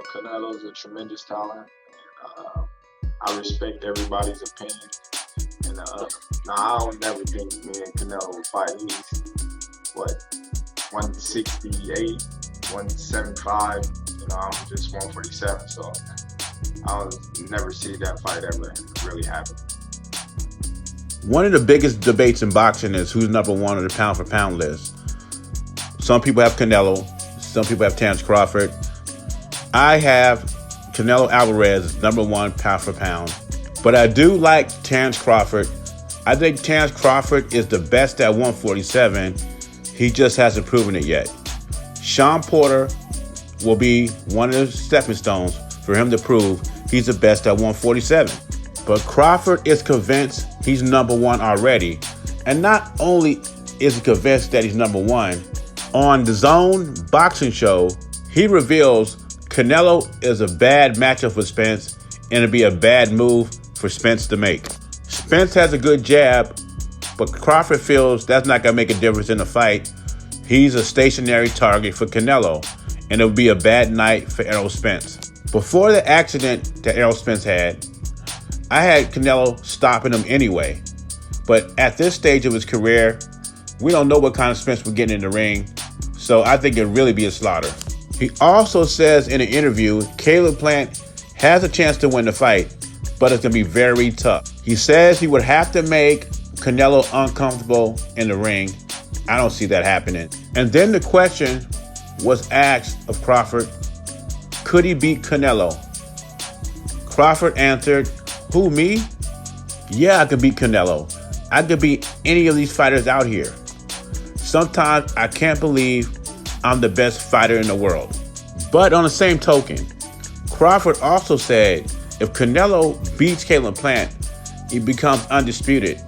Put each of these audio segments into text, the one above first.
Canelo's a tremendous talent. I respect everybody's opinion. And now I don't never think me and Canelo will fight. He's what, 168, 175. I'm just 147. So I'll never see that fight ever really happen. One of the biggest debates in boxing is who's number one on the pound for pound list. Some people have Canelo. Some people have Terence Crawford. I have Canelo Alvarez number one pound for pound. But I do like Terence Crawford. I think Terence Crawford is the best at 147. He just hasn't proven it yet. Sean Porter will be one of the stepping stones for him to prove he's the best at 147. But Crawford is convinced he's number one already. And not only is he convinced that he's number one, on the Zone boxing show, he reveals Canelo is a bad matchup for Spence and it'd be a bad move for Spence to make. Spence has a good jab, but Crawford feels that's not going to make a difference in the fight. He's a stationary target for Canelo, and it would be a bad night for Errol Spence. Before the accident that Errol Spence had, I had Canelo stopping him anyway. But at this stage of his career, we don't know what kind of Spence we're getting in the ring, so I think it'd really be a slaughter. He also says in an interview, Caleb Plant has a chance to win the fight, but it's going to be very tough. He says he would have to make Canelo uncomfortable in the ring. I don't see that happening. And then the question was asked of Crawford, could he beat Canelo? Crawford answered, who, me? Yeah, I could beat Canelo. I could beat any of these fighters out here. Sometimes I can't believe I'm the best fighter in the world. But on the same token, Crawford also said if Canelo beats Caleb Plant, he becomes undisputed.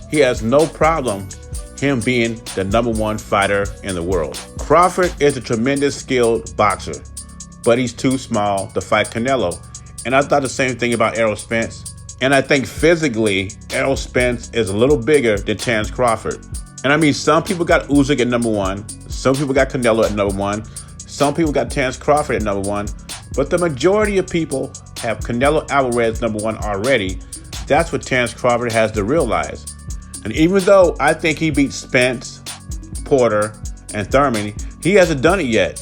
He has no problem him being the number one fighter in the world. Crawford is a tremendous skilled boxer, but he's too small to fight Canelo. And I thought the same thing about Errol Spence. And I think physically, Errol Spence is a little bigger than Terence Crawford. And I mean, some people got Usyk at number one. Some people got Canelo at number one. Some people got Terence Crawford at number one. But the majority of people have Canelo Alvarez number one already. That's what Terence Crawford has to realize. And even though I think he beat Spence, Porter, and Thurman, he hasn't done it yet.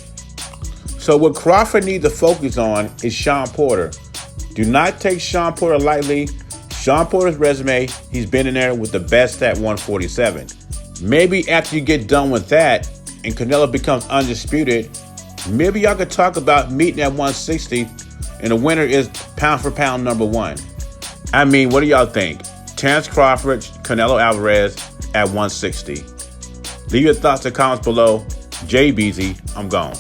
So what Crawford needs to focus on is Sean Porter. Do not take Sean Porter lightly. Sean Porter's resume, he's been in there with the best at 147. Maybe after you get done with that and Canelo becomes undisputed, maybe y'all could talk about meeting at 160 and the winner is pound for pound number one. I mean, what do y'all think? Terence Crawford, Canelo Alvarez at 160. Leave your thoughts and comments below. JBZ, I'm gone.